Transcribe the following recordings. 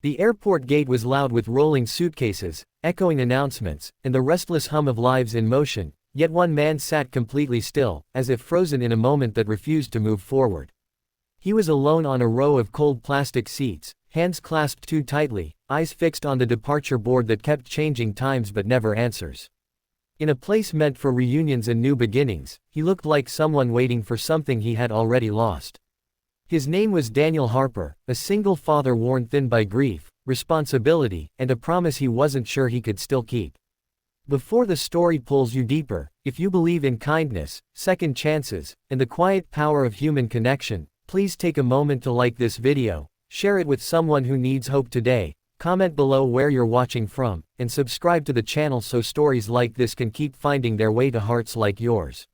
The airport gate was loud with rolling suitcases, echoing announcements, and the restless hum of lives in motion, yet one man sat completely still, as if frozen in a moment that refused to move forward. He was alone on a row of cold plastic seats, hands clasped too tightly, eyes fixed on the departure board that kept changing times but never answers. In a place meant for reunions and new beginnings, he looked like someone waiting for something he had already lost. His name was Daniel Harper, a single father worn thin by grief, responsibility, and a promise he wasn't sure he could still keep. Before the story pulls you deeper, if you believe in kindness, second chances, and the quiet power of human connection, please take a moment to like this video, share it with someone who needs hope today, comment below where you're watching from, and subscribe to the channel so stories like this can keep finding their way to hearts like yours.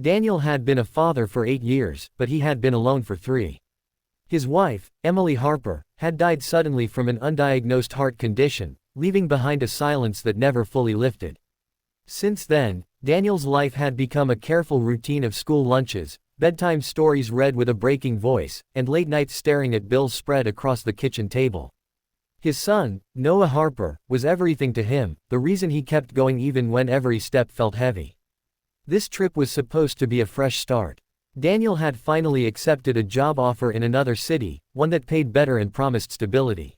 Daniel had been a father for 8 years, but he had been alone for 3. His wife, Emily Harper, had died suddenly from an undiagnosed heart condition, leaving behind a silence that never fully lifted. Since then, Daniel's life had become a careful routine of school lunches, bedtime stories read with a breaking voice, and late nights staring at bills spread across the kitchen table. His son, Noah Harper, was everything to him, the reason he kept going even when every step felt heavy. This trip was supposed to be a fresh start. Daniel had finally accepted a job offer in another city, one that paid better and promised stability.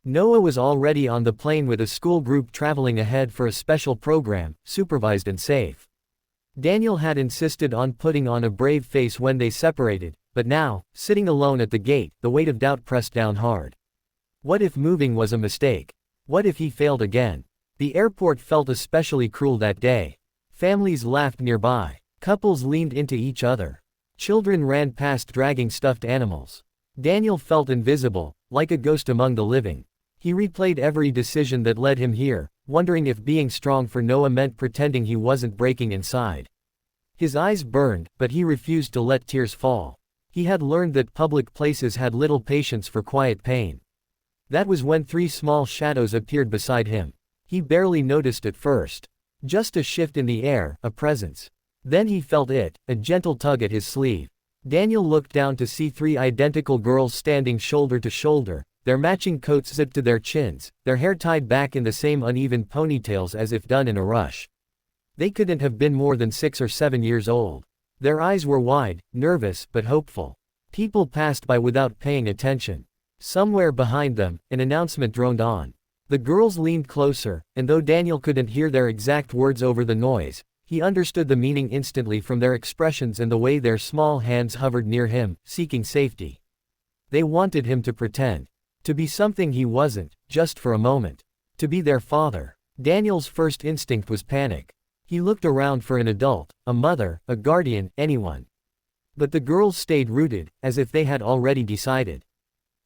Noah was already on the plane with a school group traveling ahead for a special program, supervised and safe. Daniel had insisted on putting on a brave face when they separated, but now, sitting alone at the gate, the weight of doubt pressed down hard. What if moving was a mistake? What if he failed again? The airport felt especially cruel that day. Families laughed nearby. Couples leaned into each other. Children ran past dragging stuffed animals. Daniel felt invisible, like a ghost among the living. He replayed every decision that led him here, wondering if being strong for Noah meant pretending he wasn't breaking inside. His eyes burned, but he refused to let tears fall. He had learned that public places had little patience for quiet pain. That was when 3 small shadows appeared beside him. He barely noticed at first. Just a shift in the air, a presence. Then he felt it, a gentle tug at his sleeve. Daniel looked down to see 3 identical girls standing shoulder to shoulder, their matching coats zipped to their chins, their hair tied back in the same uneven ponytails as if done in a rush. They couldn't have been more than 6 or 7 years old. Their eyes were wide, nervous, but hopeful. People passed by without paying attention. Somewhere behind them, an announcement droned on. The girls leaned closer, and though Daniel couldn't hear their exact words over the noise, he understood the meaning instantly from their expressions and the way their small hands hovered near him, seeking safety. They wanted him to pretend. To be something he wasn't, just for a moment. To be their father. Daniel's first instinct was panic. He looked around for an adult, a mother, a guardian, anyone. But the girls stayed rooted, as if they had already decided.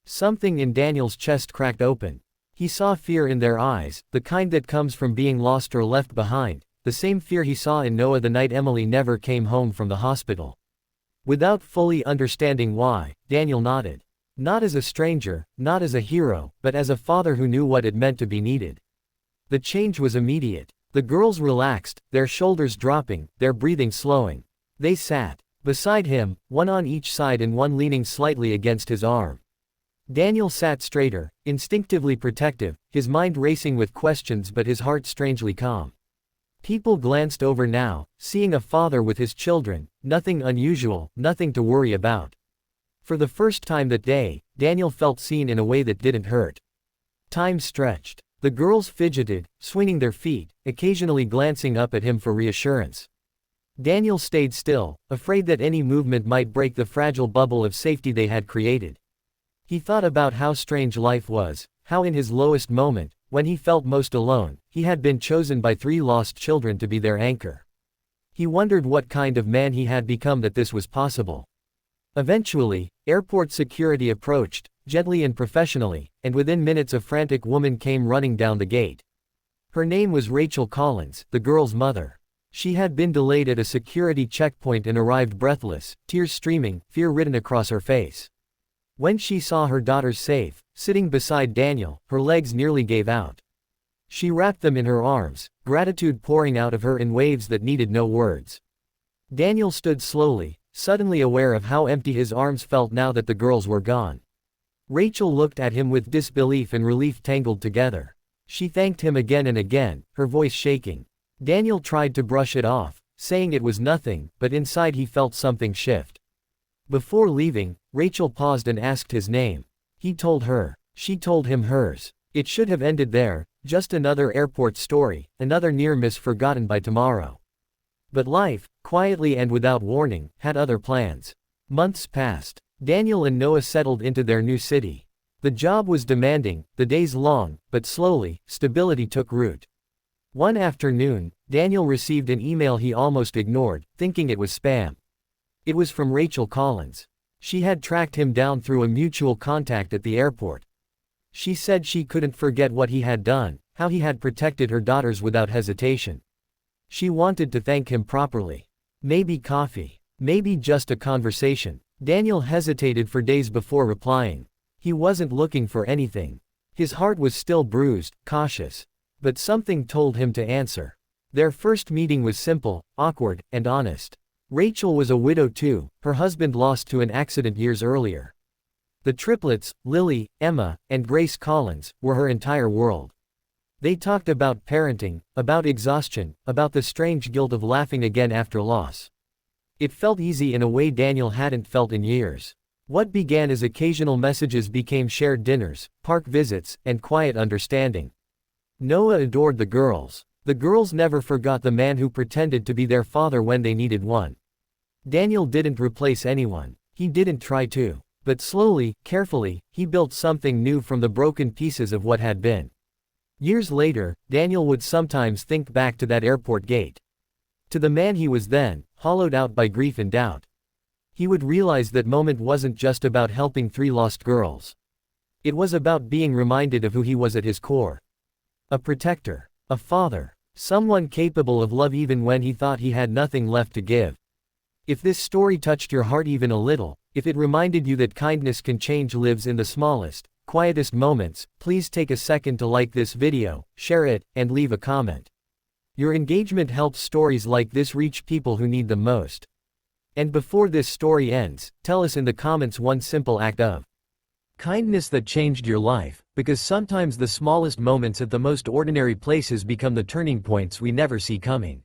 Something in Daniel's chest cracked open. He saw fear in their eyes, the kind that comes from being lost or left behind, the same fear he saw in Noah the night Emily never came home from the hospital. Without fully understanding why, Daniel nodded. Not as a stranger, not as a hero, but as a father who knew what it meant to be needed. The change was immediate. The girls relaxed, their shoulders dropping, their breathing slowing. They sat beside him, one on each side and one leaning slightly against his arm. Daniel sat straighter, instinctively protective, his mind racing with questions but his heart strangely calm. People glanced over now, seeing a father with his children, nothing unusual, nothing to worry about. For the first time that day, Daniel felt seen in a way that didn't hurt. Time stretched. The girls fidgeted, swinging their feet, occasionally glancing up at him for reassurance. Daniel stayed still, afraid that any movement might break the fragile bubble of safety they had created. He thought about how strange life was, how in his lowest moment, when he felt most alone, he had been chosen by 3 lost children to be their anchor. He wondered what kind of man he had become that this was possible. Eventually, airport security approached, gently and professionally, and within minutes a frantic woman came running down the gate. Her name was Rachel Collins, the girl's mother. She had been delayed at a security checkpoint and arrived breathless, tears streaming, fear written across her face. When she saw her daughters safe, sitting beside Daniel, her legs nearly gave out. She wrapped them in her arms, gratitude pouring out of her in waves that needed no words. Daniel stood slowly, suddenly aware of how empty his arms felt now that the girls were gone. Rachel looked at him with disbelief and relief tangled together. She thanked him again and again, her voice shaking. Daniel tried to brush it off, saying it was nothing, but inside he felt something shift. Before leaving, Rachel paused and asked his name. He told her. She told him hers. It should have ended there, just another airport story, another near miss forgotten by tomorrow. But life, quietly and without warning, had other plans. Months passed. Daniel and Noah settled into their new city. The job was demanding, the days long, but slowly, stability took root. One afternoon, Daniel received an email he almost ignored, thinking it was spam. It was from Rachel Collins. She had tracked him down through a mutual contact at the airport. She said she couldn't forget what he had done, how he had protected her daughters without hesitation. She wanted to thank him properly. Maybe coffee. Maybe just a conversation. Daniel hesitated for days before replying. He wasn't looking for anything. His heart was still bruised, cautious. But something told him to answer. Their first meeting was simple, awkward, and honest. Rachel was a widow too, her husband lost to an accident years earlier. The triplets, Lily, Emma, and Grace Collins, were her entire world. They talked about parenting, about exhaustion, about the strange guilt of laughing again after loss. It felt easy in a way Daniel hadn't felt in years. What began as occasional messages became shared dinners, park visits, and quiet understanding. Noah adored the girls. The girls never forgot the man who pretended to be their father when they needed one. Daniel didn't replace anyone. He didn't try to. But slowly, carefully, he built something new from the broken pieces of what had been. Years later, Daniel would sometimes think back to that airport gate. To the man he was then, hollowed out by grief and doubt. He would realize that moment wasn't just about helping 3 lost girls. It was about being reminded of who he was at his core. A protector. A father. Someone capable of love even when he thought he had nothing left to give. If this story touched your heart even a little, if it reminded you that kindness can change lives in the smallest, quietest moments, please take a second to like this video, share it, and leave a comment. Your engagement helps stories like this reach people who need them most. And before this story ends, tell us in the comments one simple act of kindness that changed your life, because sometimes the smallest moments at the most ordinary places become the turning points we never see coming.